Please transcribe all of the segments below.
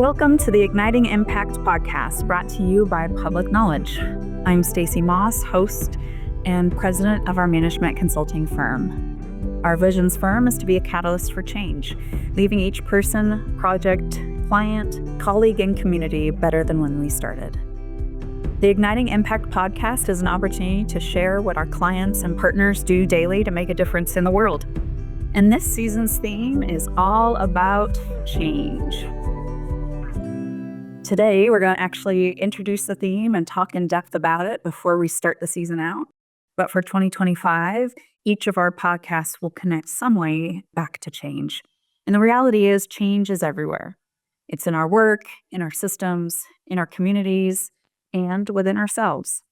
Welcome to the Igniting Impact podcast, brought to you by Public Knowledge. I'm Stacey Moss, host and president of our management consulting firm. Our visions firm is to be a catalyst for change, leaving each person, project, client, colleague, and community better than when we started. The Igniting Impact podcast is an opportunity to share what our clients and partners do daily to make a difference in the world. And this season's theme is all about change. Today, we're going to actually introduce the theme and talk in depth about it before we start the season out. But for 2025, each of our podcasts will connect some way back to change. And the reality is change is everywhere. It's in our work, in our systems, in our communities, and within ourselves.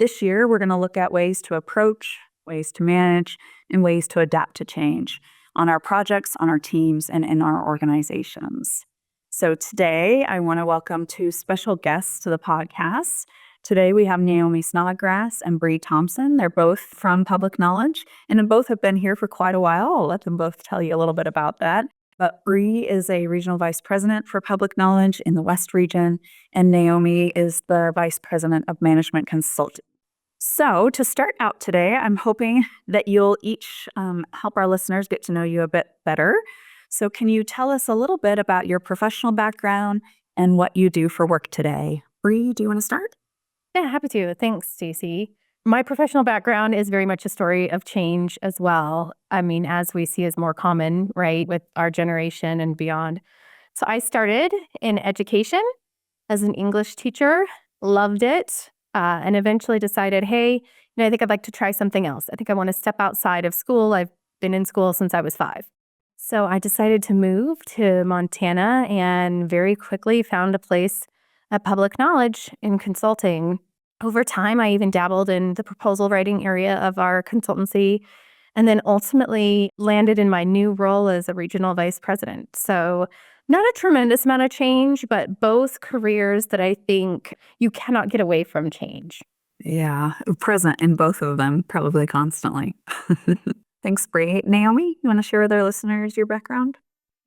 This year, we're going to look at ways to approach, ways to manage, and ways to adapt to change on our projects, on our teams, and in our organizations. So today, I want to welcome two special guests to the podcast. Today, we have Naomi Snodgrass and Bree Thompson. They're both from Public Knowledge, and both have been here for quite a while. I'll let them both tell you a little bit about that. But Bree is a regional vice president for Public Knowledge in the West region, and Naomi is the vice president of management consulting. So to start out today, I'm hoping that you'll each help our listeners get to know you a bit better. So can you tell us a little bit about your professional background and what you do for work today? Bree, do you want to start? Yeah, happy to. Thanks, Stacey. My professional background is very much a story of change as well. I mean, as we see as more common, right, with our generation and beyond. So I started in education as an English teacher, loved it, and eventually decided, hey, I think I'd like to try something else. I think I want to step outside of school. I've been in school since I was 5. So I decided to move to Montana and very quickly found a place at Public Knowledge in consulting. Over time, I even dabbled in the proposal writing area of our consultancy and then ultimately landed in my new role as a regional vice president. So not a tremendous amount of change, but both careers that I think you cannot get away from change. Yeah, present in both of them, probably constantly. Thanks, Bree. Naomi, you want to share with our listeners your background?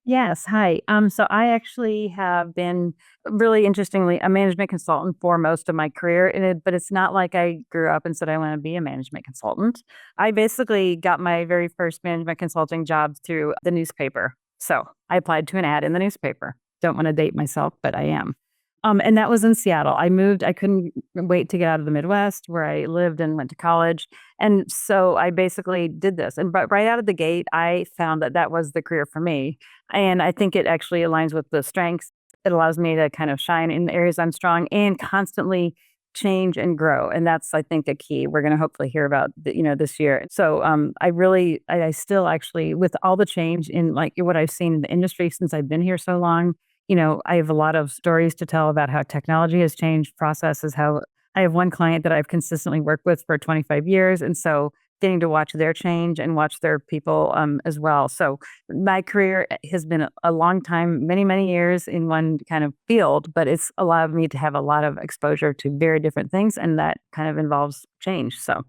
Yes. Hi. So I actually have been really interestingly a management consultant for most of my career, but it's not like I grew up and said I want to be a management consultant. I basically got my very first management consulting job through the newspaper. So I applied to an ad in the newspaper. Don't want to date myself, but I am. And that was in Seattle. I moved. I couldn't wait to get out of the Midwest where I lived and went to college. And so I basically did this. But right out of the gate, I found that that was the career for me. And I think it actually aligns with the strengths. It allows me to kind of shine in the areas I'm strong and constantly change and grow. And that's, I think, a key we're going to hopefully hear about, this year. So I still actually, with all the change in like what I've seen in the industry since I've been here so long, I have a lot of stories to tell about how technology has changed processes, how I have one client that I've consistently worked with for 25 years. And so getting to watch their change and watch their people as well. So my career has been a long time, many, many years in one kind of field, but it's allowed me to have a lot of exposure to very different things. And that kind of involves change. So.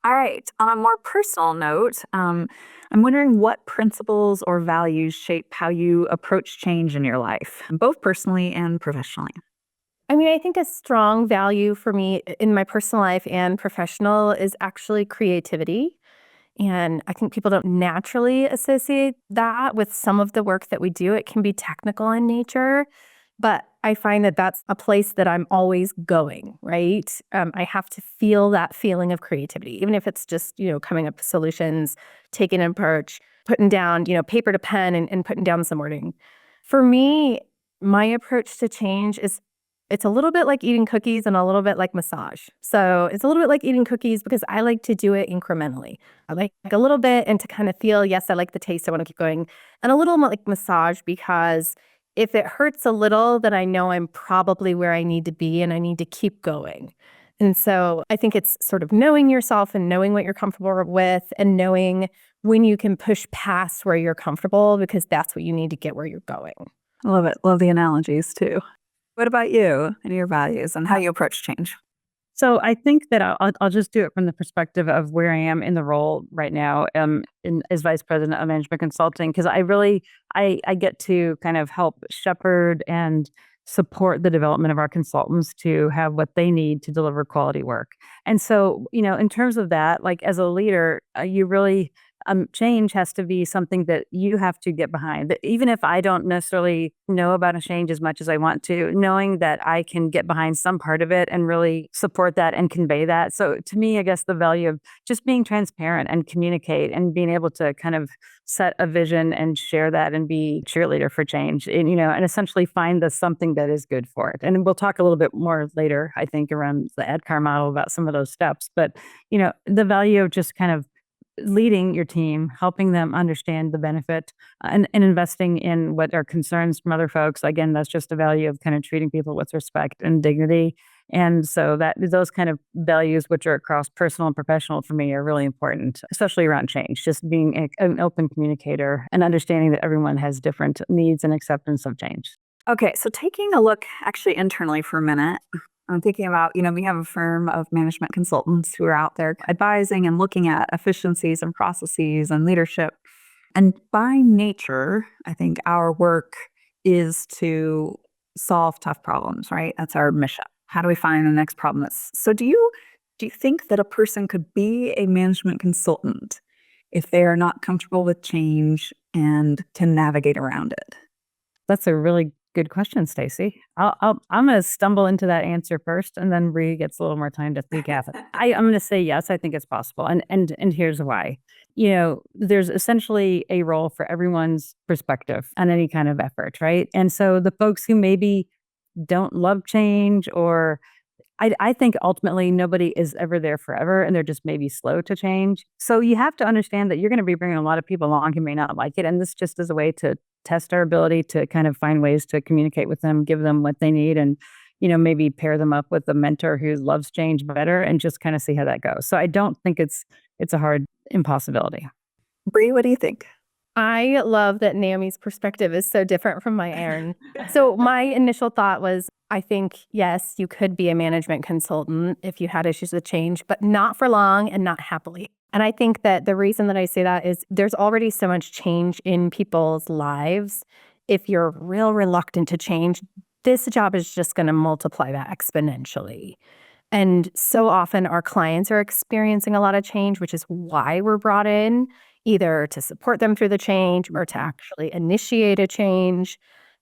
All right. On a more personal note, I'm wondering what principles or values shape how you approach change in your life, both personally and professionally. I mean, I think a strong value for me in my personal life and professional is actually creativity. And I think people don't naturally associate that with some of the work that we do. It can be technical in nature, but I find that that's a place that I'm always going, right? I have to feel that feeling of creativity, even if it's just, coming up with solutions, taking an approach, putting down, paper to pen and putting down some wording. For me, my approach to change is it's a little bit like eating cookies and a little bit like massage. So it's a little bit like eating cookies because I like to do it incrementally. I like a little bit and to kind of feel, yes, I like the taste, I want to keep going. And a little more like massage because if it hurts a little, then I know I'm probably where I need to be and I need to keep going. And so I think it's sort of knowing yourself and knowing what you're comfortable with and knowing when you can push past where you're comfortable because that's what you need to get where you're going. I love it. Love the analogies too. What about you and your values and how you approach change? So I think that I'll just do it from the perspective of where I am in the role right now, as vice president of management consulting, because I get to kind of help shepherd and support the development of our consultants to have what they need to deliver quality work. And so, in terms of that, like as a leader, you really change has to be something that you have to get behind. That even if I don't necessarily know about a change as much as I want to, knowing that I can get behind some part of it and really support that and convey that. So to me, I guess the value of just being transparent and communicate and being able to kind of set a vision and share that and be cheerleader for change, and essentially find the something that is good for it. And we'll talk a little bit more later, I think, around the ADKAR model about some of those steps. But, the value of just kind of leading your team, helping them understand the benefit, and investing in what are concerns from other folks. Again, that's just the value of kind of treating people with respect and dignity. And so that those kind of values, which are across personal and professional for me, are really important, especially around change, just being an open communicator and understanding that everyone has different needs and acceptance of change. Okay, so taking a look actually internally for a minute, I'm thinking about, we have a firm of management consultants who are out there advising and looking at efficiencies and processes and leadership. And by nature, I think our work is to solve tough problems, right? That's our mission. How do we find the next problem? So do you think that a person could be a management consultant if they are not comfortable with change and can navigate around it? That's a really good question, Stacey. I'm going to stumble into that answer first, and then Bree gets a little more time to think at it. I'm going to say yes. I think it's possible, and here's why. There's essentially a role for everyone's perspective on any kind of effort, right? And so the folks who maybe don't love change, or I think ultimately nobody is ever there forever, and they're just maybe slow to change. So you have to understand that you're going to be bringing a lot of people along who may not like it, and this just is a way to test our ability to kind of find ways to communicate with them, give them what they need, and maybe pair them up with a mentor who loves change better, and just kind of see how that goes. So I don't think it's a hard impossibility. Bree, what do you think? I love that Naomi's perspective is so different from my own. So my initial thought was, I think, yes, you could be a management consultant if you had issues with change, but not for long and not happily. And I think that the reason that I say that is there's already so much change in people's lives. If you're real reluctant to change, this job is just going to multiply that exponentially. And so often our clients are experiencing a lot of change, which is why we're brought in, either to support them through the change or to actually initiate a change.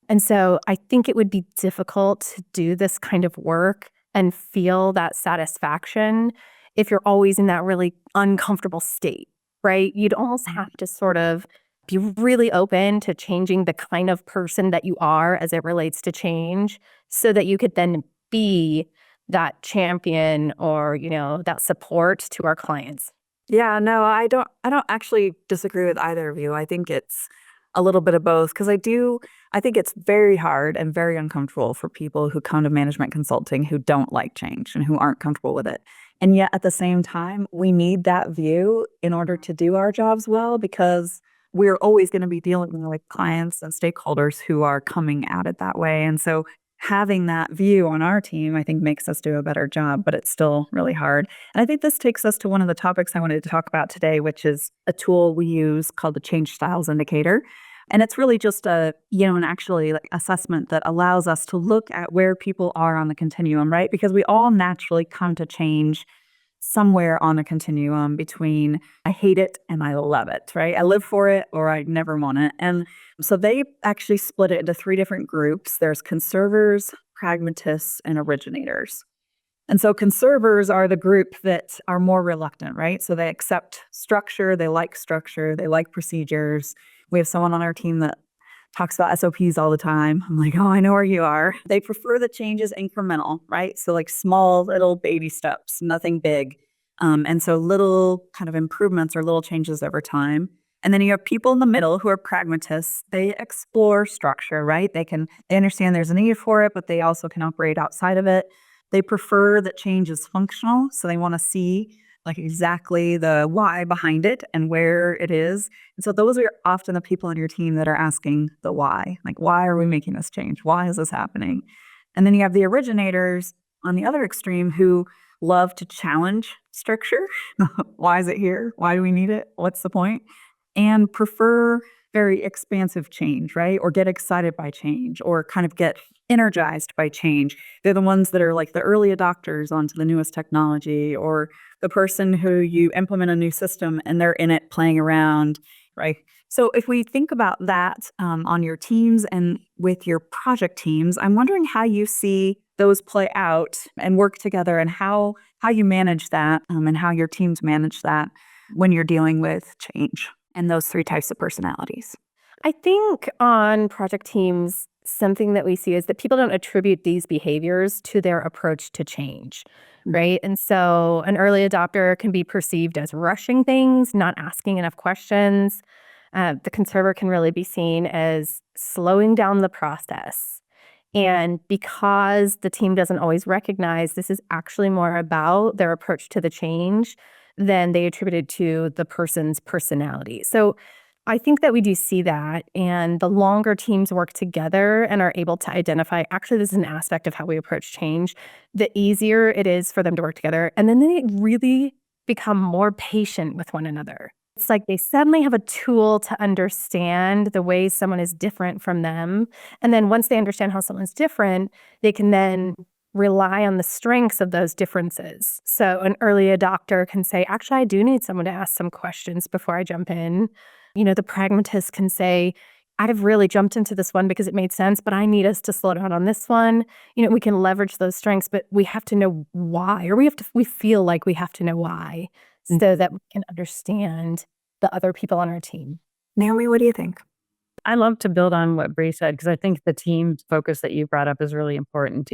And so I think it would be difficult to do this kind of work and feel that satisfaction if you're always in that really uncomfortable state, right? You'd almost have to sort of be really open to changing the kind of person that you are as it relates to change so that you could then be that champion or, that support to our clients. Yeah, no, I don't actually disagree with either of you. I think it's a little bit of both, because I think it's very hard and very uncomfortable for people who come to management consulting who don't like change and who aren't comfortable with it. And yet at the same time, we need that view in order to do our jobs well, because we're always going to be dealing with clients and stakeholders who are coming at it that way. And so having that view on our team, I think, makes us do a better job, but it's still really hard. And I think this takes us to one of the topics I wanted to talk about today, which is a tool we use called the Change Styles Indicator. And it's really just an actually assessment that allows us to look at where people are on the continuum, right? Because we all naturally come to change somewhere on a continuum between I hate it and I love it, right? I live for it or I never want it. And so they actually split it into 3 different groups. There's conservers, pragmatists, and originators. And so conservers are the group that are more reluctant, right? So they accept structure, they like procedures. We have someone on our team that talks about SOPs all the time. I'm like, oh, I know where you are. They prefer the changes incremental, right? So small little baby steps, nothing big. And so little kind of improvements or little changes over time. And then you have people in the middle who are pragmatists. They explore structure, right? They understand there's a need for it, but they also can operate outside of it. They prefer that change is functional. So they want to see exactly the why behind it and where it is. And so those are often the people on your team that are asking the why. Why are we making this change? Why is this happening? And then you have the originators on the other extreme who love to challenge structure. Why is it here? Why do we need it? What's the point? And prefer very expansive change, right? Or get excited by change or kind of get energized by change. They're the ones that are like the early adopters onto the newest technology, or the person who you implement a new system and they're in it playing around, right? So if we think about that on your teams and with your project teams, I'm wondering how you see those play out and work together, and how you manage that and how your teams manage that when you're dealing with change and those three types of personalities. I think on project teams, something that we see is that people don't attribute these behaviors to their approach to change, right? And so an early adopter can be perceived as rushing things, not asking enough questions. The conservator can really be seen as slowing down the process. And because the team doesn't always recognize this is actually more about their approach to the change than they attributed to the person's personality. So I think that we do see that. And the longer teams work together and are able to identify, actually, this is an aspect of how we approach change, the easier it is for them to work together. And then they really become more patient with one another. It's like they suddenly have a tool to understand the ways someone is different from them. And then once they understand how someone's different, they can then rely on the strengths of those differences. So an early adopter can say, actually, I do need someone to ask some questions before I jump in. The pragmatist can say, I've really jumped into this one because it made sense, but I need us to slow down on this one. We can leverage those strengths, but we have to know why, or we feel like we have to know why, so that we can understand the other people on our team. Naomi, what do you think? I love to build on what Bree said, because I think the team focus that you brought up is really important.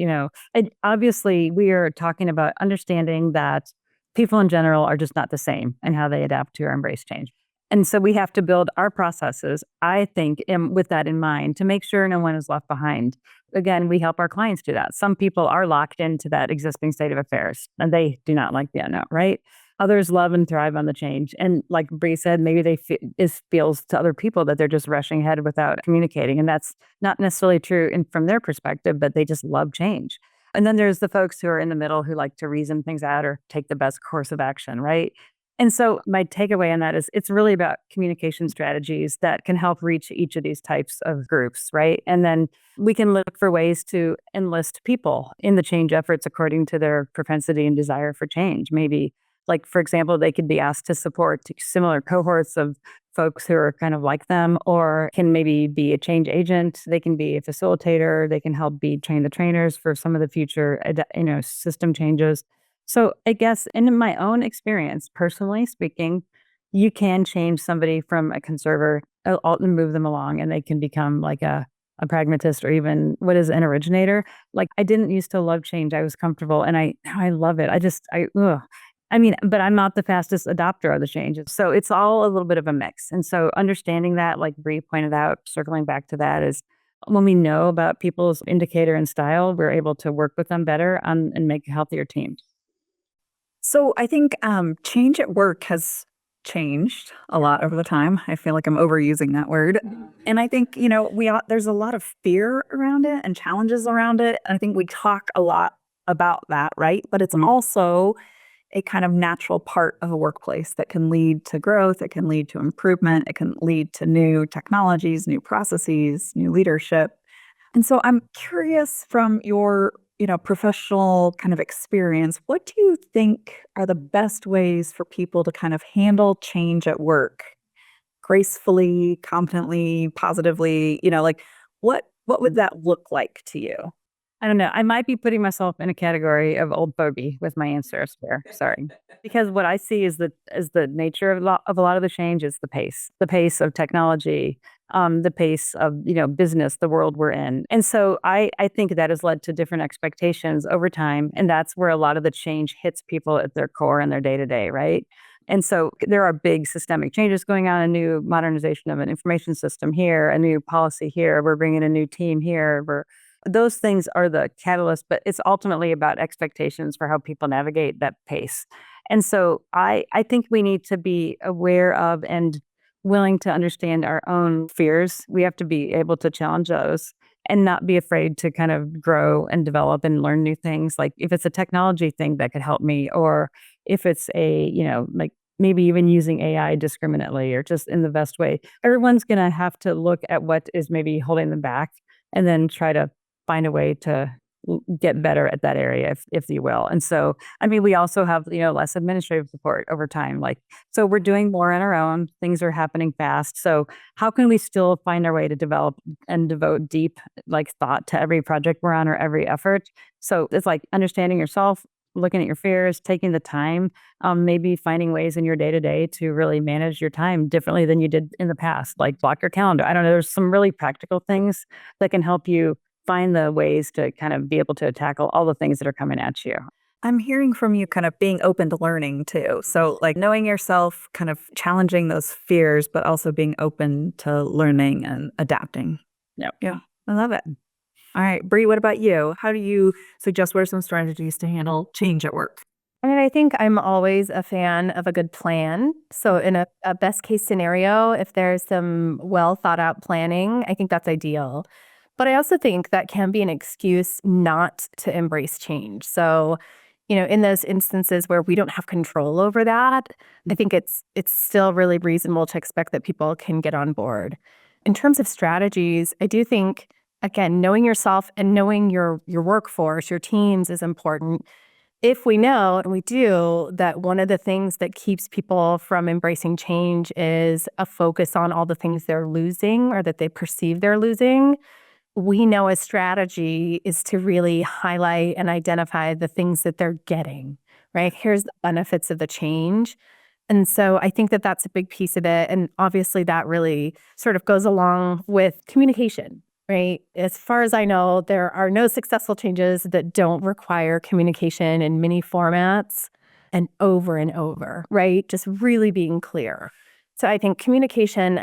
Obviously, we are talking about understanding that people in general are just not the same and how they adapt to or embrace change. And so we have to build our processes, I think, with that in mind, to make sure no one is left behind. Again, we help our clients do that. Some people are locked into that existing state of affairs, and they do not like the unknown, right? Others love and thrive on the change. And like Bree said, maybe feels to other people that they're just rushing ahead without communicating. And that's not necessarily true from their perspective, but they just love change. And then there's the folks who are in the middle who like to reason things out or take the best course of action, right? And so my takeaway on that is it's really about communication strategies that can help reach each of these types of groups, right? And then we can look for ways to enlist people in the change efforts according to their propensity and desire for change. Maybe, like, for example, they could be asked to support similar cohorts of folks who are kind of like them, or can maybe be a change agent. They can be a facilitator. They can help train the trainers for some of the future, system changes. So I guess in my own experience, personally speaking, you can change somebody from a conservator and move them along, and they can become like a pragmatist, or even what is an originator. Like, I didn't used to love change. I was comfortable, and I love it. But I'm not the fastest adopter of the changes. So it's all a little bit of a mix. And so understanding that, like Bree pointed out, circling back to that, is when we know about people's indicator and style, we're able to work with them better and make healthier teams. So I think change at work has changed a lot over the time. I feel like I'm overusing that word. And I think, there's a lot of fear around it and challenges around it. And I think we talk a lot about that, right? But it's also a kind of natural part of a workplace that can lead to growth, it can lead to improvement, it can lead to new technologies, new processes, new leadership. And so I'm curious, from your professional kind of experience, what do you think are the best ways for people to kind of handle change at work gracefully, competently, positively? What would that look like to you? I don't know. I might be putting myself in a category of old fogey with my answers there. Sorry. Because what I see is the nature of a lot of the change is the pace of technology, the pace of, business, the world we're in. And so I think that has led to different expectations over time. And that's where a lot of the change hits people at their core and their day-to-day, right? And so there are big systemic changes going on, a new modernization of an information system here, a new policy here, we're bringing a new team here, those things are the catalyst, but it's ultimately about expectations for how people navigate that pace. And so I think we need to be aware of and willing to understand our own fears. We have to be able to challenge those and not be afraid to kind of grow and develop and learn new things. Like if it's a technology thing that could help me, or if it's like maybe even using AI discriminately or just in the best way, everyone's going to have to look at what is maybe holding them back and then try to find a way to get better at that area, if you will. And so, I mean, we also have, less administrative support over time. Like, so we're doing more on our own. Things are happening fast. So how can we still find our way to develop and devote deep, like, thought to every project we're on or every effort? So it's like understanding yourself, looking at your fears, taking the time, maybe finding ways in your day-to-day to really manage your time differently than you did in the past, like block your calendar. I don't know, there's some really practical things that can help you find the ways to kind of be able to tackle all the things that are coming at you. I'm hearing from you kind of being open to learning too. So like knowing yourself, kind of challenging those fears, but also being open to learning and adapting. Yep. Yeah, I love it. All right, Bree, what about you? How do you suggest what are some strategies to handle change at work? I mean, I think I'm always a fan of a good plan. So in a best case scenario, if there's some well thought out planning, I think that's ideal. But I also think that can be an excuse not to embrace change. So, in those instances where we don't have control over that, I think it's still really reasonable to expect that people can get on board. In terms of strategies, I do think, again, knowing yourself and knowing your workforce, your teams is important. If we know, and we do, that one of the things that keeps people from embracing change is a focus on all the things they're losing or that they perceive they're losing, we know a strategy is to really highlight and identify the things that they're getting, right? Here's the benefits of the change. And so I think that that's a big piece of it. And obviously that really sort of goes along with communication, right? As far as I know, there are no successful changes that don't require communication in many formats and over, right? Just really being clear. So I think communication,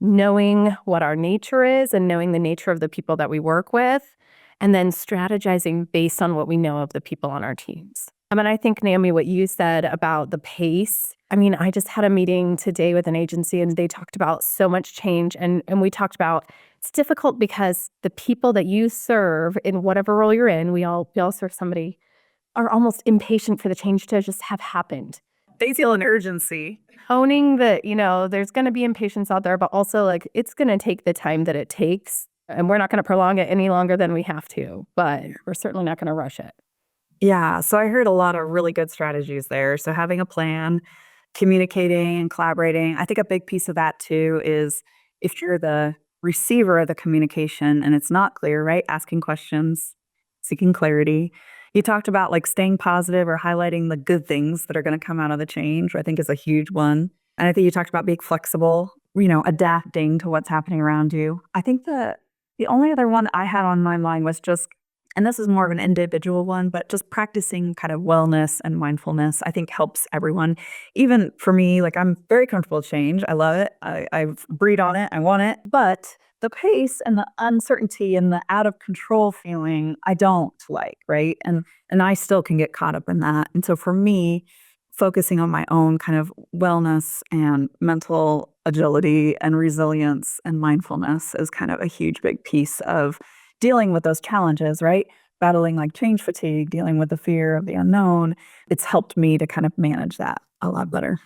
knowing what our nature is and knowing the nature of the people that we work with, and then strategizing based on what we know of the people on our teams. I think, Naomi, what you said about the pace, I just had a meeting today with an agency and they talked about so much change. And we talked about it's difficult because the people that you serve in whatever role you're in, we all serve somebody, are almost impatient for the change to just have happened. They feel an urgency. Owning that, there's going to be impatience out there, but also like it's going to take the time that it takes. And we're not going to prolong it any longer than we have to, but we're certainly not going to rush it. Yeah. So I heard a lot of really good strategies there. So having a plan, communicating and collaborating. I think a big piece of that too is if you're the receiver of the communication and it's not clear, right? Asking questions, seeking clarity. You talked about like staying positive or highlighting the good things that are going to come out of the change, I think is a huge one. And I think you talked about being flexible, adapting to what's happening around you. I think the only other one I had on my mind was just, and this is more of an individual one, but just practicing kind of wellness and mindfulness, I think helps everyone. Even for me, like I'm very comfortable with change. I love it. I've breed on it. I want it. But the pace and the uncertainty and the out of control feeling, I don't like, right? And I still can get caught up in that. And so for me, focusing on my own kind of wellness and mental agility and resilience and mindfulness is kind of a huge big piece of dealing with those challenges, right? Battling like change fatigue, dealing with the fear of the unknown. It's helped me to kind of manage that a lot better.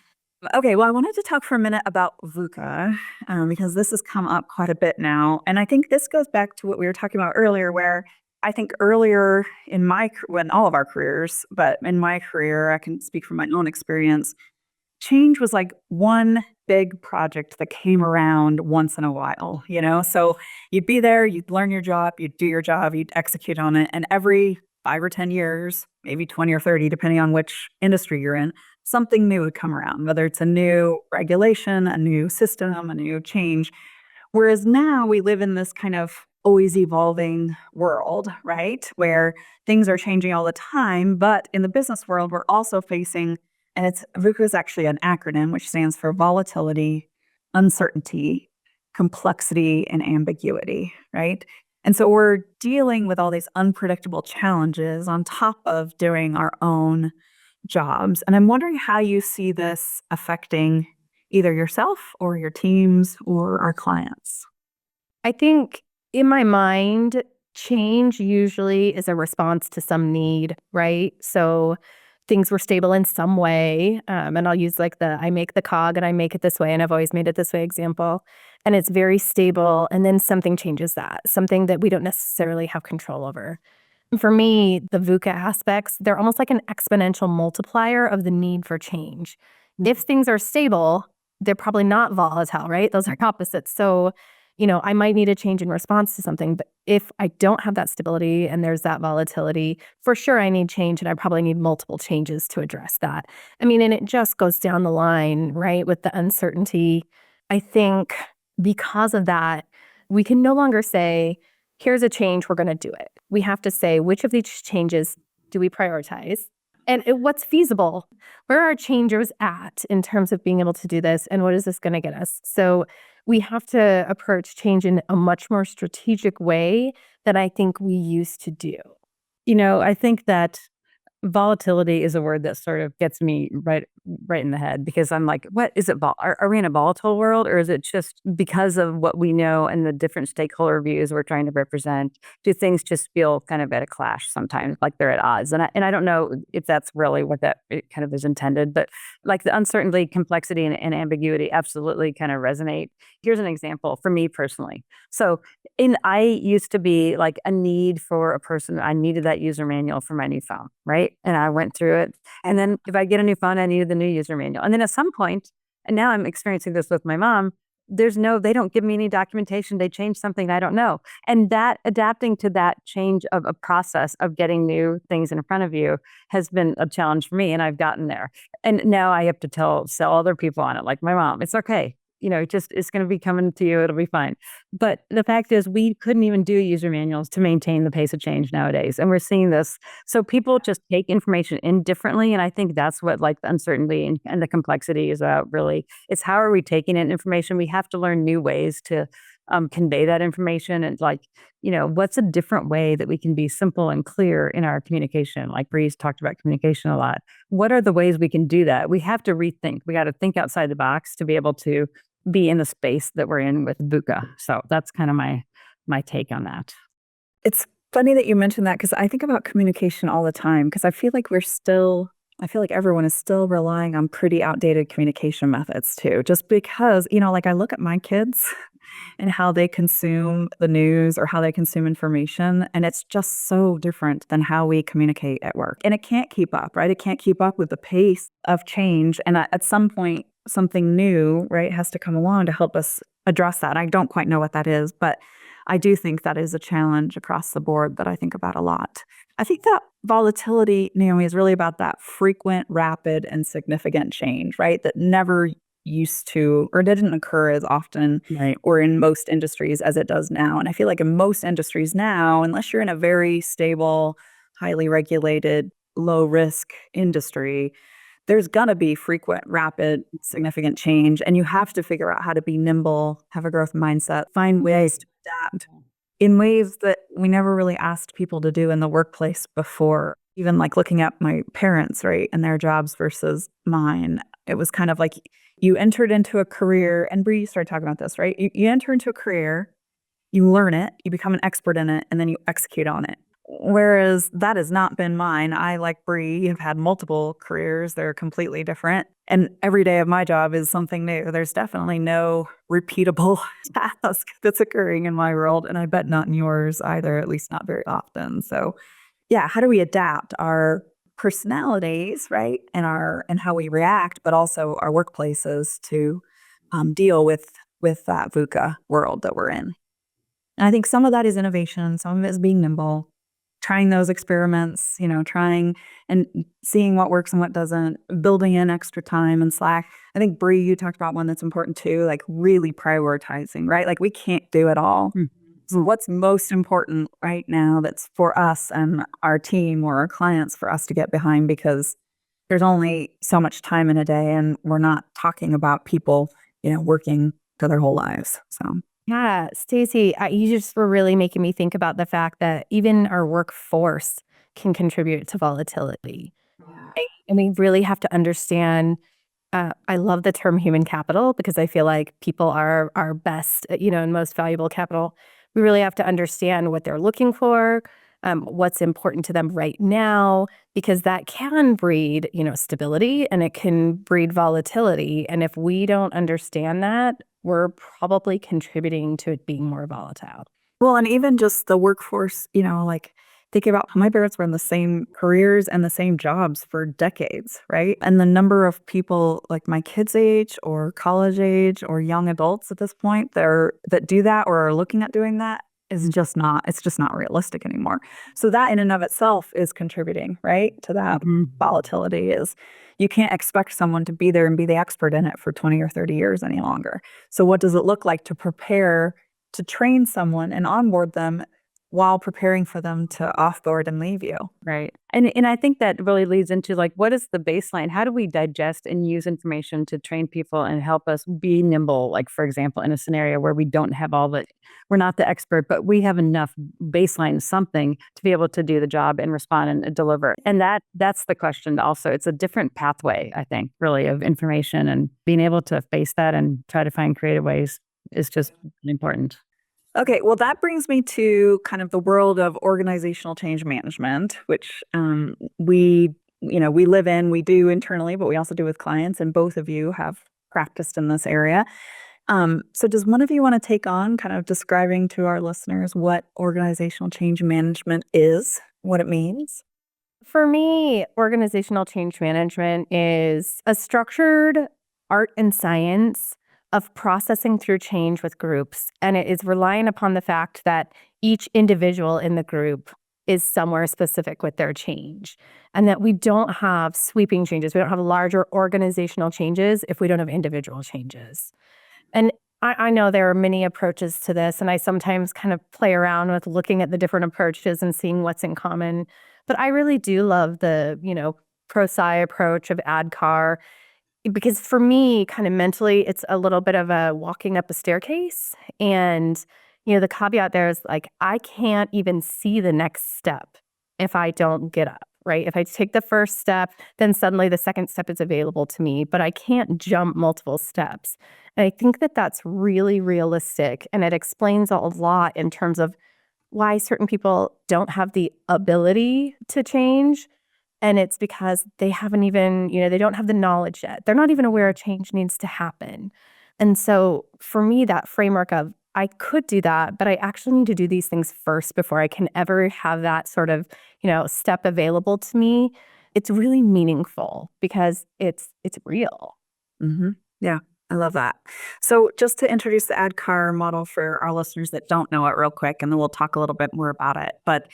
Okay, well, I wanted to talk for a minute about VUCA because this has come up quite a bit now. And I think this goes back to what we were talking about earlier, where I think earlier in all of our careers, but in my career, I can speak from my own experience, change was like one big project that came around once in a while, So you'd be there, you'd learn your job, you'd do your job, you'd execute on it. And every 5 or 10 years, maybe 20 or 30, depending on which industry you're in, something new would come around, whether it's a new regulation, a new system, a new change. Whereas now we live in this kind of always evolving world, right? Where things are changing all the time. But in the business world, we're also facing, and VUCA is actually an acronym, which stands for volatility, uncertainty, complexity, and ambiguity, right? And so we're dealing with all these unpredictable challenges on top of doing our own jobs. And I'm wondering how you see this affecting either yourself or your teams or our clients. I think in my mind, change usually is a response to some need, right? So things were stable in some way. And I'll use like I make the cog and I make it this way, and I've always made it this way example. And it's very stable. And then something changes that, something that we don't necessarily have control over. And for me, the VUCA aspects, they're almost like an exponential multiplier of the need for change. If things are stable, they're probably not volatile, right? Those are opposites. So, I might need a change in response to something, but if I don't have that stability and there's that volatility, for sure I need change, and I probably need multiple changes to address that. I mean, and it just goes down the line, right? With the uncertainty, I think because of that, we can no longer say, here's a change, we're going to do it. We have to say, which of these changes do we prioritize? And what's feasible? Where are our changers at in terms of being able to do this? And what is this going to get us? So we have to approach change in a much more strategic way than I think we used to do. I think that volatility is a word that sort of gets me right in the head, because I'm like, what is it? Are we in a volatile world, or is it just because of what we know and the different stakeholder views we're trying to represent? Do things just feel kind of at a clash sometimes, like they're at odds? And I don't know if that's really what that it kind of is intended, but like the uncertainty, complexity, and ambiguity absolutely kind of resonate. Here's an example for me personally. So I used to be like a need for a person. I needed that user manual for my new phone, right? And I went through it. And then if I get a new phone, I needed the new user manual. And then at some point, and now I'm experiencing this with my mom, they don't give me any documentation. They change something I don't know. And that adapting to that change of a process of getting new things in front of you has been a challenge for me. And I've gotten there. And now I have to sell other people on it, like my mom. It's okay. It's going to be coming to you. It'll be fine. But the fact is, we couldn't even do user manuals to maintain the pace of change nowadays. And we're seeing this. So people just take information in differently. And I think that's what like the uncertainty and the complexity is about, really. It's how are we taking in information? We have to learn new ways to convey that information. And what's a different way that we can be simple and clear in our communication? Like Bree's talked about communication a lot. What are the ways we can do that? We have to rethink. We got to think outside the box to be able to be in the space that we're in with VUCA. So that's kind of my take on that. It's funny that you mentioned that, because I think about communication all the time, because I feel like everyone is still relying on pretty outdated communication methods too, just because, like I look at my kids and how they consume the news or how they consume information, and it's just so different than how we communicate at work. And it can't keep up, right? It can't keep up with the pace of change. And at some point, something new, right, has to come along to help us address that. I don't quite know what that is, but I do think that is a challenge across the board that I think about a lot. I think that volatility, Naomi, is really about that frequent, rapid, and significant change, right? That never used to, or didn't occur as often, Right. or in most industries as it does now. And I feel like in most industries now, unless you're in a very stable, highly regulated, low risk industry, there's going to be frequent, rapid, significant change. And you have to figure out how to be nimble, have a growth mindset, find ways to adapt in ways that we never really asked people to do in the workplace before. Even like looking at my parents, right, and their jobs versus mine. It was kind of like you entered into a career, and Bree started talking about this, right? You enter into a career, you learn it, you become an expert in it, and then you execute on it. Whereas that has not been mine. I, like Bree, have had multiple careers. They're completely different. And every day of my job is something new. There's definitely no repeatable task that's occurring in my world. And I bet not in yours either, at least not very often. So yeah, how do we adapt our personalities, right? And how we react, but also our workplaces to deal with that VUCA world that we're in. And I think some of that is innovation. Some of it is being nimble, trying those experiments, trying and seeing what works and what doesn't, building in extra time and slack. I think, Bree, you talked about one that's important too, like really prioritizing, right? Like we can't do it all. Mm. So what's most important right now that's for us and our team or our clients for us to get behind, because there's only so much time in a day, and we're not talking about people, working for their whole lives. So. Yeah, Stacey, you just were really making me think about the fact that even our workforce can contribute to volatility. Right? And we really have to understand, I love the term human capital, because I feel like people are our best, and most valuable capital. We really have to understand what they're looking for, what's important to them right now, because that can breed, stability and it can breed volatility. And if we don't understand that, we're probably contributing to it being more volatile. Well, and even just the workforce, like thinking about how my parents were in the same careers and the same jobs for decades, right? And the number of people like my kids' age or college age or young adults at this point that do that or are looking at doing that is just not, it's just not realistic anymore. So that in and of itself is contributing, right, to that volatility. Is you can't expect someone to be there and be the expert in it for 20 or 30 years any longer. So what does it look like to prepare to train someone and onboard them while preparing for them to offboard and leave you? Right. And I think that really leads into like, what is the baseline? How do we digest and use information to train people and help us be nimble? Like, for example, in a scenario where we don't have we're not the expert, but we have enough baseline something to be able to do the job and respond and deliver. And that's the question also. It's a different pathway, I think, really, of information, and being able to face that and try to find creative ways is just important. Okay, well, that brings me to kind of the world of organizational change management, which we live in, we do internally, but we also do with clients, and both of you have practiced in this area. So does one of you want to take on kind of describing to our listeners what organizational change management is, what it means? For me, organizational change management is a structured art and science of processing through change with groups. And it is relying upon the fact that each individual in the group is somewhere specific with their change, and that we don't have sweeping changes. We don't have larger organizational changes if we don't have individual changes. And I know there are many approaches to this, and I sometimes kind of play around with looking at the different approaches and seeing what's in common. But I really do love the, pro-sci approach of ADKAR, because for me, kind of mentally, it's a little bit of a walking up a staircase. And, the caveat there is like, I can't even see the next step if I don't get up, right? If I take the first step, then suddenly the second step is available to me, but I can't jump multiple steps. And I think that that's really realistic. And it explains a lot in terms of why certain people don't have the ability to change. And it's because they haven't even, they don't have the knowledge yet. They're not even aware a change needs to happen. And so for me, that framework of I could do that, but I actually need to do these things first before I can ever have that sort of, step available to me. It's really meaningful because it's real. Mm-hmm. Yeah, I love that. So just to introduce the ADKAR model for our listeners that don't know it real quick, and then we'll talk a little bit more about it. But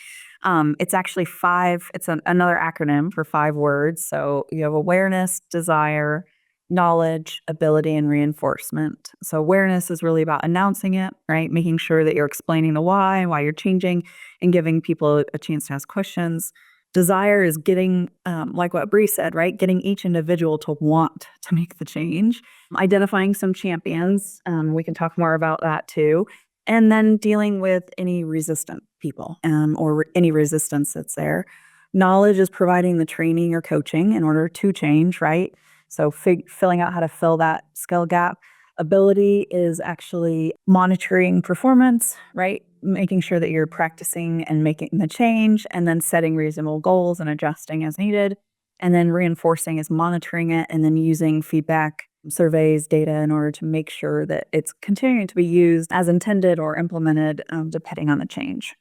it's actually another acronym for 5 words. So you have awareness, desire, knowledge, ability, and reinforcement. So awareness is really about announcing it, right? Making sure that you're explaining the why you're changing, and giving people a chance to ask questions. Desire is getting, like what Bree said, right? Getting each individual to want to make the change. Identifying some champions. We can talk more about that too. And then dealing with any resistant people or any resistance that's there. Knowledge is providing the training or coaching in order to change, right? So filling out how to fill that skill gap. Ability is actually monitoring performance, right? Making sure that you're practicing and making the change, and then setting reasonable goals and adjusting as needed. And then reinforcing is monitoring it and then using feedback, surveys, data in order to make sure that it's continuing to be used as intended or implemented, depending on the change.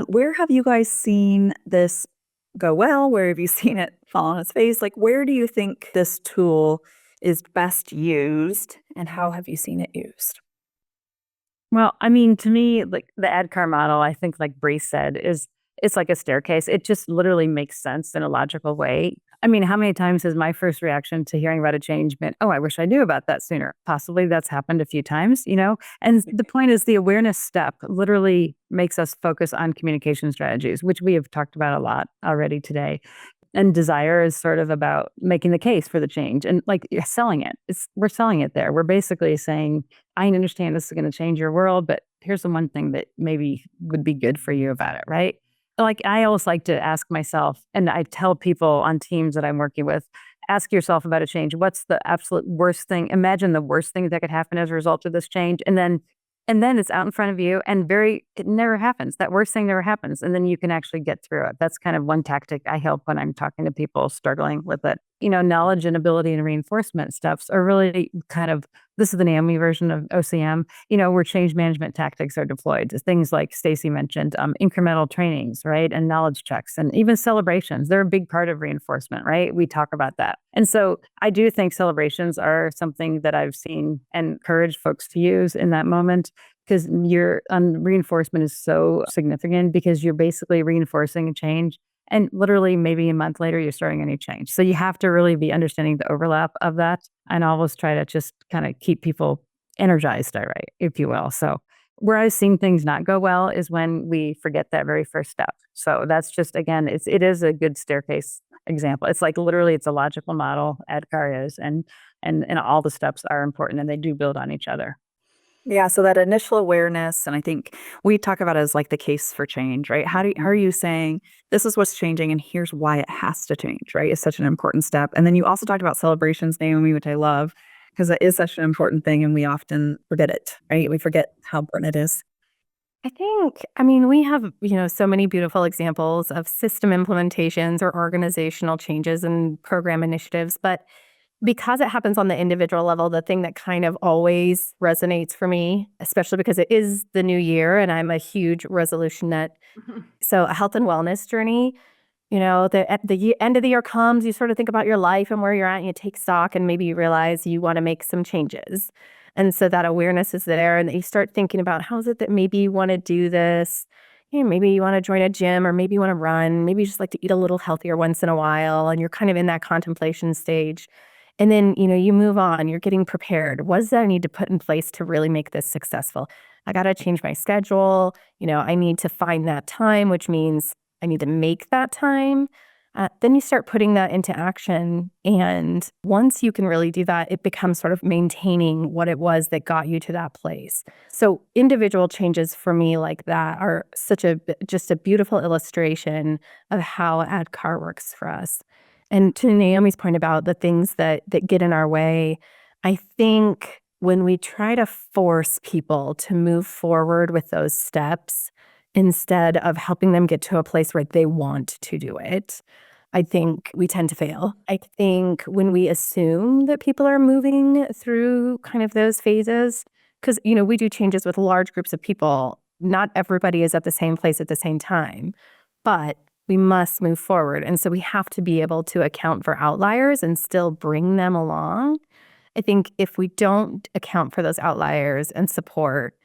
Where have you guys seen this go well? Where have you seen it fall on its face? Like, where do you think this tool is best used, and how have you seen it used? Well, I mean, to me, like the ADKAR model, I think, like Bree said, it's like a staircase. It just literally makes sense in a logical way. I mean, how many times has my first reaction to hearing about a change been, oh, I wish I knew about that sooner? Possibly that's happened a few times, And the point is, the awareness step literally makes us focus on communication strategies, which we have talked about a lot already today. And desire is sort of about making the case for the change and like selling it. We're selling it there. We're basically saying, I understand this is going to change your world, but here's the one thing that maybe would be good for you about it, right? Like, I always like to ask myself, and I tell people on teams that I'm working with, ask yourself about a change. What's the absolute worst thing? Imagine the worst thing that could happen as a result of this change. And then And then it's out in front of you and it never happens. That worst thing never happens. And then you can actually get through it. That's kind of one tactic I help when I'm talking to people struggling with it. Knowledge and ability and reinforcement steps are really this is the Naomi version of OCM, where change management tactics are deployed. Things like Stacey mentioned, incremental trainings, right? And knowledge checks and even celebrations. They're a big part of reinforcement, right? We talk about that. And so I do think celebrations are something that I've seen and encourage folks to use in that moment, because your reinforcement is so significant because you're basically reinforcing a change. And literally maybe a month later, you're starting a new change. So you have to really be understanding the overlap of that and always try to just kind of keep people energized, right, if you will. So where I've seen things not go well is when we forget that very first step. So that's just, again, it is a good staircase example. It's like literally it's a logical model, ADKAR is, and all the steps are important and they do build on each other. Yeah, so that initial awareness, and I think we talk about it as like the case for change, right? How are you saying this is what's changing and here's why it has to change, right? It's such an important step. And then you also talked about celebrations, Naomi, which I love because it is such an important thing and we often forget it, right? We forget how important it is. We have, so many beautiful examples of system implementations or organizational changes and program initiatives, but because it happens on the individual level, the thing that kind of always resonates for me, especially because it is the new year and I'm a huge resolution nut. So a health and wellness journey, at the end of the year comes, you sort of think about your life and where you're at and you take stock and maybe you realize you want to make some changes. And so that awareness is there and you start thinking about how is it that maybe you want to do this? Maybe you want to join a gym or maybe you want to run. Maybe you just like to eat a little healthier once in a while and you're kind of in that contemplation stage. And then, you move on, you're getting prepared. What does that I need to put in place to really make this successful? I got to change my schedule. I need to find that time, which means I need to make that time. Then you start putting that into action. And once you can really do that, it becomes sort of maintaining what it was that got you to that place. So individual changes for me like that are just a beautiful illustration of how ADKAR works for us. And to Naomi's point about the things that get in our way, I think when we try to force people to move forward with those steps instead of helping them get to a place where they want to do it, I think we tend to fail. I think when we assume that people are moving through kind of those phases, because, we do changes with large groups of people. Not everybody is at the same place at the same time, but we must move forward. And so we have to be able to account for outliers and still bring them along. I think if we don't account for those outliers and support,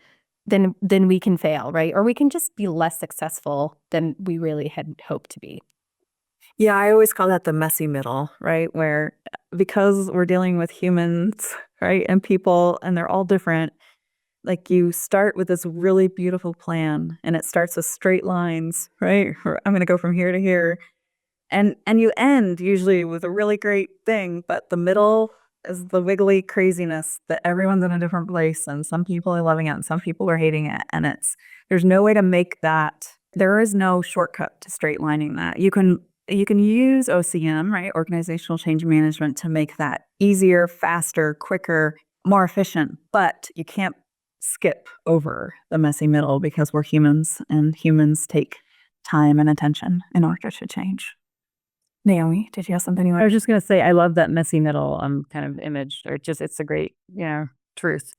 then we can fail, right? Or we can just be less successful than we really had hoped to be. Yeah, I always call that the messy middle, right? Where because we're dealing with humans, right, and people, and they're all different, like you start with this really beautiful plan and it starts with straight lines, right? I'm going to go from here to here. And you end usually with a really great thing, but the middle is the wiggly craziness that everyone's in a different place and some people are loving it and some people are hating it. And there's no way to make that. There is no shortcut to straight lining that. You can use OCM, right? Organizational change management, to make that easier, faster, quicker, more efficient, but you can't skip over the messy middle because we're humans and humans take time and attention in order to change. Naomi, did you have something you I wanted? was just going to say, I love that messy middle kind of image, or it's a great, truth.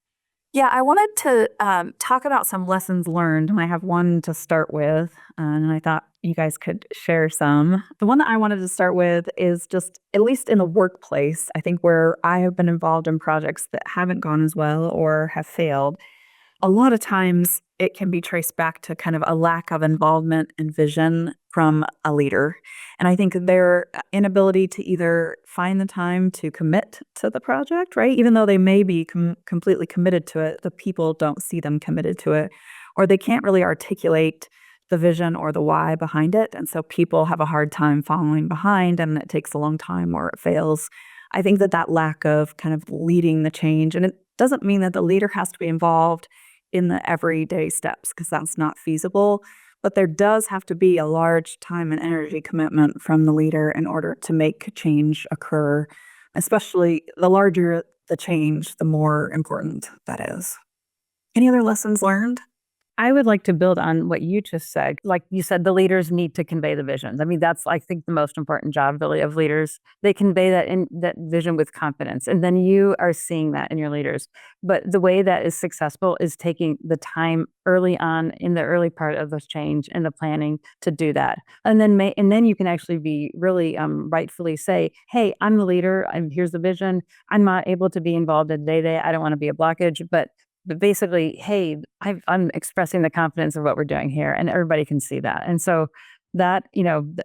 Yeah, I wanted to talk about some lessons learned, and I have one to start with, and I thought you guys could share some. The one that I wanted to start with is just, at least in the workplace, I think where I have been involved in projects that haven't gone as well or have failed, a lot of times it can be traced back to kind of a lack of involvement and vision from a leader. And I think their inability to either find the time to commit to the project, right? Even though they may be completely committed to it, the people don't see them committed to it, or they can't really articulate the vision or the why behind it. And so people have a hard time following behind and it takes a long time or it fails. I think that lack of kind of leading the change, and it doesn't mean that the leader has to be involved in the everyday steps because that's not feasible. But there does have to be a large time and energy commitment from the leader in order to make change occur, especially the larger the change, the more important that is. Any other lessons learned? I would like to build on what you just said. Like you said, the leaders need to convey the visions. I mean, that's, I think, the most important job really of leaders. They convey that vision with confidence. And then you are seeing that in your leaders. But the way that is successful is taking the time early on in the early part of this change and the planning to do that. And then you can actually be really rightfully say, hey, I'm the leader. Here's the vision. I'm not able to be involved in day-to-day. I don't want to be a blockage, but basically, hey, I'm expressing the confidence of what we're doing here, and everybody can see that. And so that,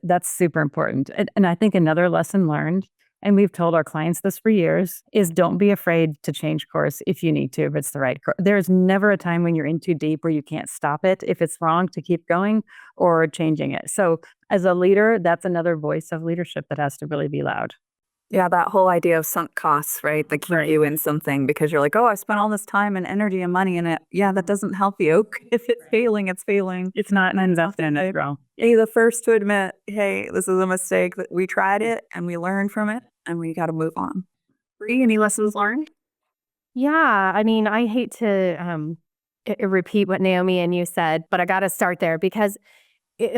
that's super important. And I think another lesson learned, and we've told our clients this for years, is don't be afraid to change course if you need to, if it's the right course. There's never a time when you're in too deep where you can't stop it if it's wrong to keep going or changing it. So as a leader, that's another voice of leadership that has to really be loud. Yeah, that whole idea of sunk costs, right? That keep you in something because you're like, oh, I spent all this time and energy and money in it. Yeah, that doesn't help you. If it's failing, it's failing. It's not an investment in it, bro. You're the first to admit, hey, this is a mistake, that we tried it and we learned from it and we got to move on. Bree, any lessons learned? Yeah, I mean, I hate to repeat what Naomi and you said, but I got to start there because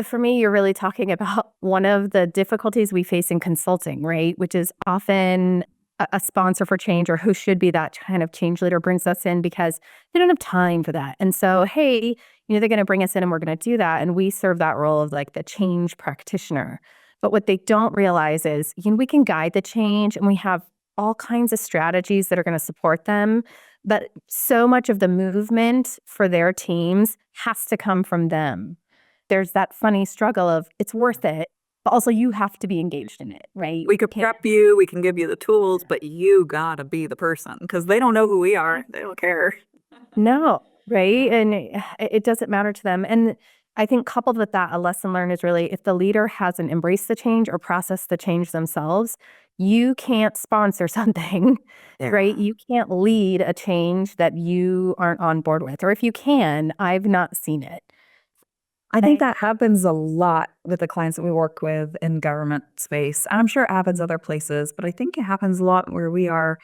for me, you're really talking about one of the difficulties we face in consulting, right? Which is often a sponsor for change or who should be that kind of change leader brings us in because they don't have time for that. And so, hey, they're going to bring us in and we're going to do that. And we serve that role of like the change practitioner. But what they don't realize is, we can guide the change and we have all kinds of strategies that are going to support them. But so much of the movement for their teams has to come from them. There's that funny struggle of it's worth it, but also you have to be engaged in it, right? We could prep you, we can give you the tools, but you gotta be the person because they don't know who we are. They don't care. No, right? And it doesn't matter to them. And I think coupled with that, a lesson learned is really if the leader hasn't embraced the change or processed the change themselves, you can't sponsor something, right? You can't lead a change that you aren't on board with. Or if you can, I've not seen it. I think that happens a lot with the clients that we work with in government space. I'm sure it happens other places, but I think it happens a lot where we are.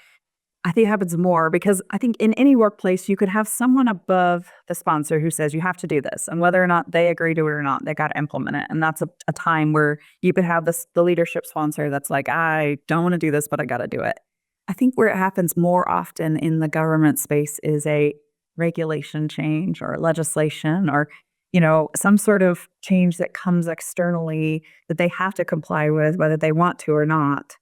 I think it happens more because I think in any workplace, you could have someone above the sponsor who says you have to do this. And whether or not they agree to it or not, they got to implement it. And that's a time where you could have the leadership sponsor that's like, I don't want to do this, but I got to do it. I think where it happens more often in the government space is a regulation change or legislation or some sort of change that comes externally that they have to comply with, whether they want to or not.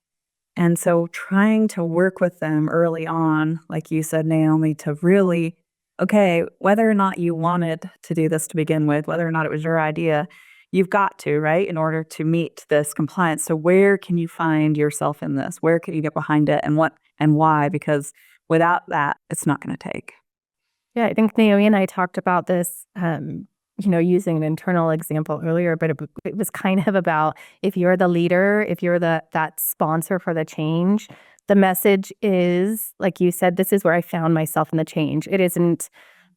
And so trying to work with them early on, like you said, Naomi, to really, okay, whether or not you wanted to do this to begin with, whether or not it was your idea, you've got to, right, in order to meet this compliance. So where can you find yourself in this? Where can you get behind it and what and why? Because without that, it's not going to take. Yeah, I think Naomi and I talked about this using an internal example earlier, but it was kind of about if you're the leader, if you're that sponsor for the change, the message is, like you said, this is where I found myself in the change. It isn't,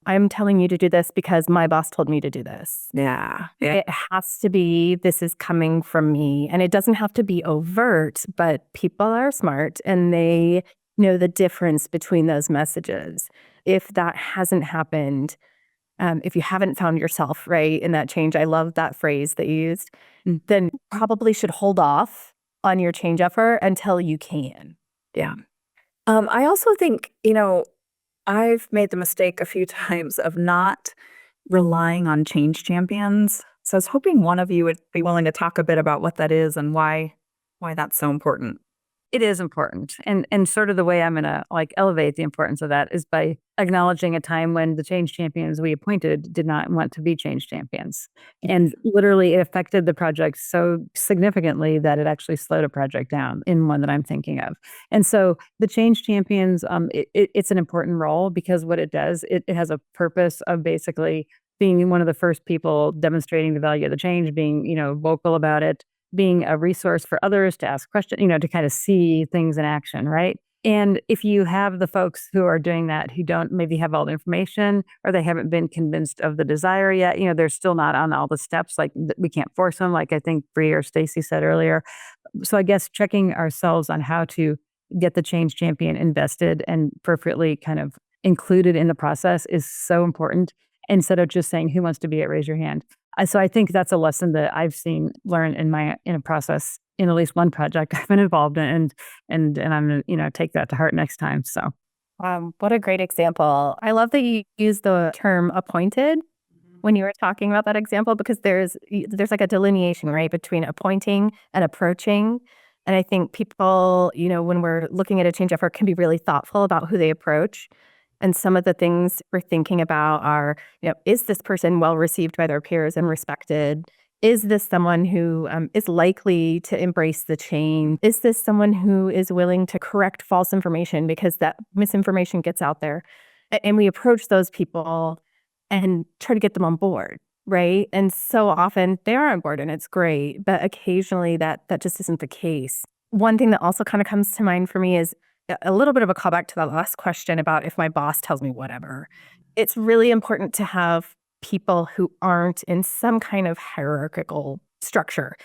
I'm telling you to do this because my boss told me to do this. Yeah. It has to be, this is coming from me. And it doesn't have to be overt, but people are smart and they know the difference between those messages. If that hasn't happened, if you haven't found yourself, right, in that change, I love that phrase that you used, then probably should hold off on your change effort until you can. Yeah. I also think, I've made the mistake a few times of not relying on change champions. So I was hoping one of you would be willing to talk a bit about what that is and why that's so important. It is important. And sort of the way I'm going to elevate the importance of that is by acknowledging a time when the change champions we appointed did not want to be change champions. And literally it affected the project so significantly that it actually slowed a project down in one that I'm thinking of. And so the change champions, it's an important role because what it does, it has a purpose of basically being one of the first people demonstrating the value of the change, being, vocal about it, being a resource for others to ask questions, to kind of see things in action, right? And if you have the folks who are doing that, who don't maybe have all the information or they haven't been convinced of the desire yet, they're still not on all the steps, we can't force them, like I think Bree or Stacey said earlier. So I guess checking ourselves on how to get the change champion invested and appropriately kind of included in the process is so important instead of just saying, who wants to be it? Raise your hand. So I think that's a lesson that I've seen learn in a process in at least one project I've been involved in, and I'm going to, take that to heart next time. So. What a great example. I love that you use the term appointed when you were talking about that example, because there's like a delineation, right, between appointing and approaching. And I think people, when we're looking at a change effort, can be really thoughtful about who they approach. And some of the things we're thinking about are, is this person well received by their peers and respected? Is this someone who is likely to embrace the change? Is this someone who is willing to correct false information because that misinformation gets out there? And we approach those people and try to get them on board, right? And so often they are on board and it's great, but occasionally that just isn't the case. One thing that also kind of comes to mind for me is a little bit of a callback to that last question about if my boss tells me whatever. It's really important to have people who aren't in some kind of hierarchical structure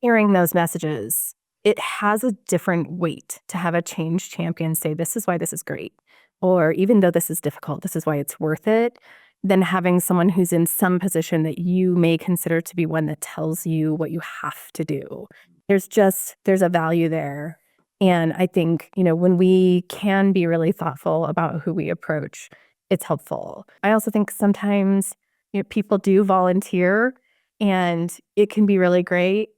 hearing those messages. It has a different weight to have a change champion say, this is why this is great, or even though this is difficult, this is why it's worth it, than having someone who's in some position that you may consider to be one that tells you what you have to do. There's a value there. And I think, when we can be really thoughtful about who we approach, it's helpful. I also think sometimes people do volunteer and it can be really great.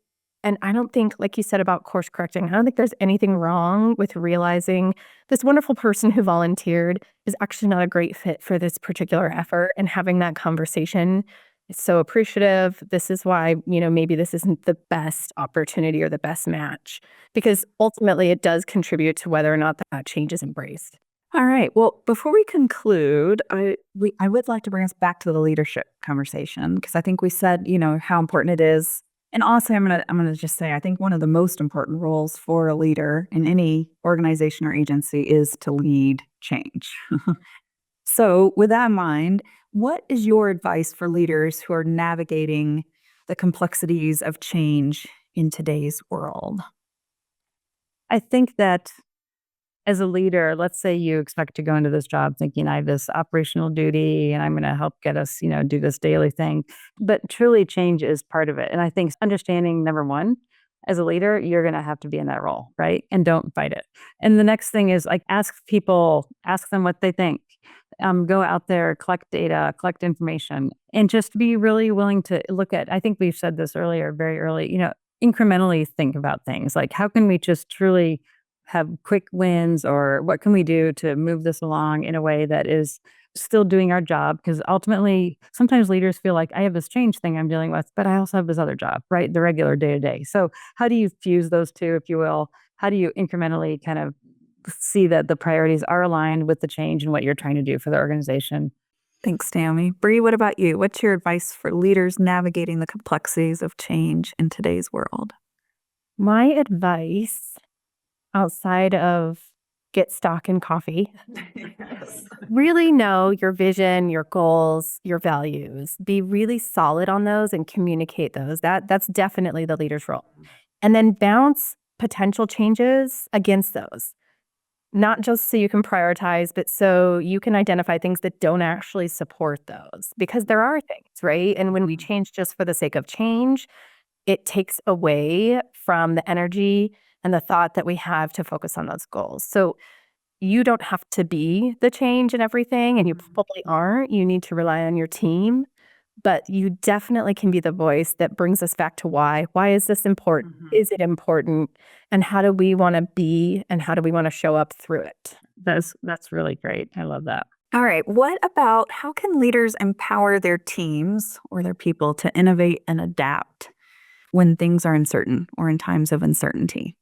And I don't think, like you said about course correcting, I don't think there's anything wrong with realizing this wonderful person who volunteered is actually not a great fit for this particular effort, and having that conversation is so appreciative. This is why, maybe this isn't the best opportunity or the best match, because ultimately it does contribute to whether or not that change is embraced. All right. Well, before we conclude, I would like to bring us back to the leadership conversation, because I think we said, how important it is. And also, I'm gonna just say, I think one of the most important roles for a leader in any organization or agency is to lead change. So with that in mind, what is your advice for leaders who are navigating the complexities of change in today's world? I think that as a leader, let's say you expect to go into this job thinking I have this operational duty and I'm going to help get us, do this daily thing. But truly change is part of it. And I think understanding, number one, as a leader, you're going to have to be in that role, right? And don't fight it. And the next thing is ask them what they think. Go out there, collect data, collect information, and just be really willing to look at, I think we've said this earlier, very early, incrementally think about things. Like, how can we just truly have quick wins, or what can we do to move this along in a way that is still doing our job? Because ultimately, sometimes leaders feel like I have this change thing I'm dealing with, but I also have this other job, right? The regular day to day. So how do you fuse those two, if you will? How do you incrementally kind of see that the priorities are aligned with the change and what you're trying to do for the organization? Thanks, Naomi. Bree, what about you? What's your advice for leaders navigating the complexities of change in today's world? My advice, outside of get stock in coffee, really know your vision, your goals, your values. Be really solid on those and communicate those. That's definitely the leader's role. And then bounce potential changes against those. Not just so you can prioritize, but so you can identify things that don't actually support those. Because there are things, right? And when we change just for the sake of change, it takes away from the energy and the thought that we have to focus on those goals. So you don't have to be the change in everything, and you probably aren't. You need to rely on your team, but you definitely can be the voice that brings us back to why. Why is this important? Is it important? And how do we want to be, and how do we want to show up through it? That's really great. I love that. All right. What about how can leaders empower their teams or their people to innovate and adapt when things are uncertain or in times of uncertainty?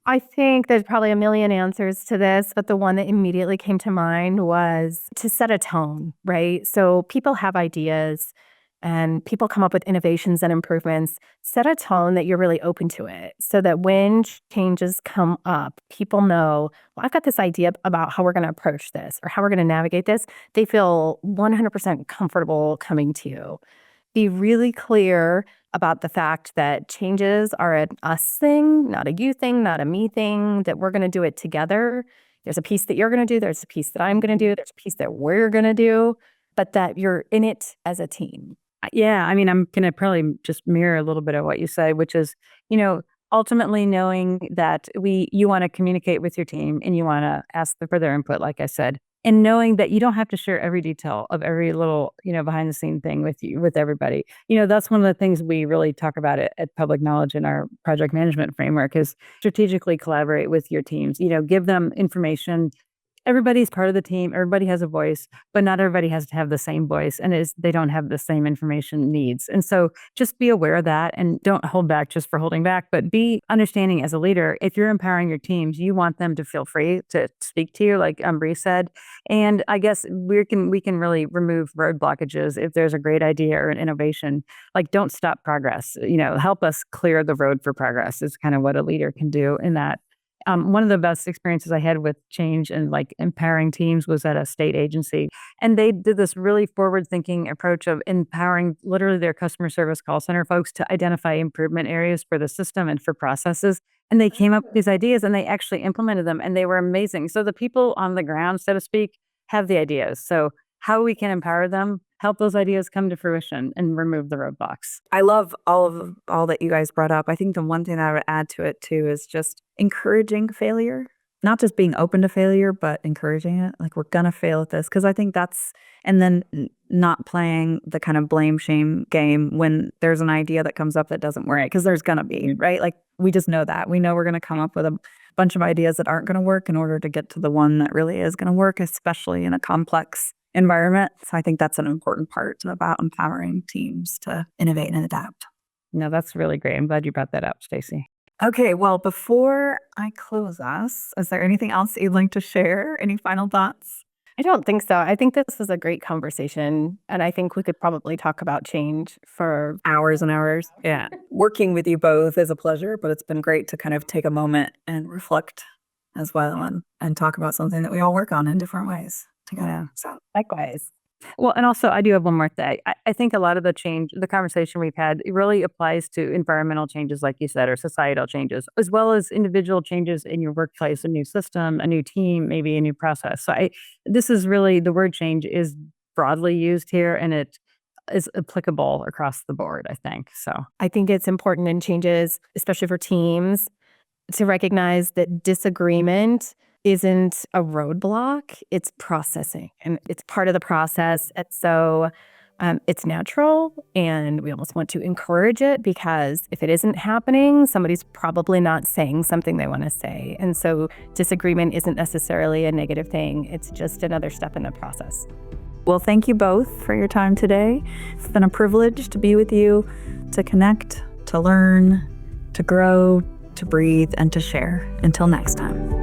I think there's probably a million answers to this, but the one that immediately came to mind was to set a tone, right? So people have ideas and people come up with innovations and improvements. Set a tone that you're really open to it, so that when changes come up, people know, well, I've got this idea about how we're going to approach this or how we're going to navigate this. They feel 100% comfortable coming to you. Be really clear about the fact that changes are an us thing, not a you thing, not a me thing, that we're going to do it together. there's a piece that you're going to do, there's a piece that I'm going to do, there's a piece that we're going to do, but that you're in it as a team. Yeah, I mean, I'm going to probably just mirror a little bit of what you say, which is, ultimately knowing that you want to communicate with your team and you want to ask for their input, like I said, and knowing that you don't have to share every detail of every little, behind the scene thing with everybody. That's one of the things we really talk about at Public Knowledge in our project management framework is strategically collaborate with your teams, give them information. Everybody's part of the team. Everybody has a voice, but not everybody has to have the same voice and they don't have the same information needs. And so just be aware of that and don't hold back just for holding back, but be understanding as a leader. If you're empowering your teams, you want them to feel free to speak to you, like Bree said. And I guess we can really remove road blockages if there's a great idea or an innovation. Like, don't stop progress. Help us clear the road for progress is kind of what a leader can do in that. One of the best experiences I had with change and like empowering teams was at a state agency. And they did this really forward-thinking approach of empowering literally their customer service call center folks to identify improvement areas for the system and for processes. And they came up with these ideas and they actually implemented them and they were amazing. So the people on the ground, so to speak, have the ideas. So how we can empower them, help those ideas come to fruition and remove the roadblocks. I love all that you guys brought up. I think the one thing that I would add to it too is just encouraging failure, not just being open to failure, but encouraging it. Like, we're going to fail at this. Cause I think and then not playing the kind of blame shame game when there's an idea that comes up that doesn't work. Cause there's going to be, right? Like, we just know that. We know we're going to come up with a bunch of ideas that aren't going to work in order to get to the one that really is going to work, especially in a complex environment. So I think that's an important part about empowering teams to innovate and adapt. No, that's really great. I'm glad you brought that up, Stacey. Okay, well, before I close us, is there anything else that you'd like to share? Any final thoughts? I don't think so. I think this was a great conversation, and I think we could probably talk about change for hours and hours. Yeah. Working with you both is a pleasure, but it's been great to kind of take a moment and reflect as well and talk about something that we all work on in different ways together. Yeah. So likewise. Well, and also I do have one more thing. I think a lot of the conversation we've had, it really applies to environmental changes, like you said, or societal changes, as well as individual changes in your workplace, a new system, a new team, maybe a new process. So this is really, the word change is broadly used here and it is applicable across the board, I think. So I think it's important in changes, especially for teams, to recognize that disagreement isn't a roadblock, it's processing and it's part of the process. And so it's natural and we almost want to encourage it because if it isn't happening, somebody's probably not saying something they want to say. And so disagreement isn't necessarily a negative thing. It's just another step in the process. Well, thank you both for your time today. It's been a privilege to be with you, to connect, to learn, to grow, to breathe, and to share. Until next time.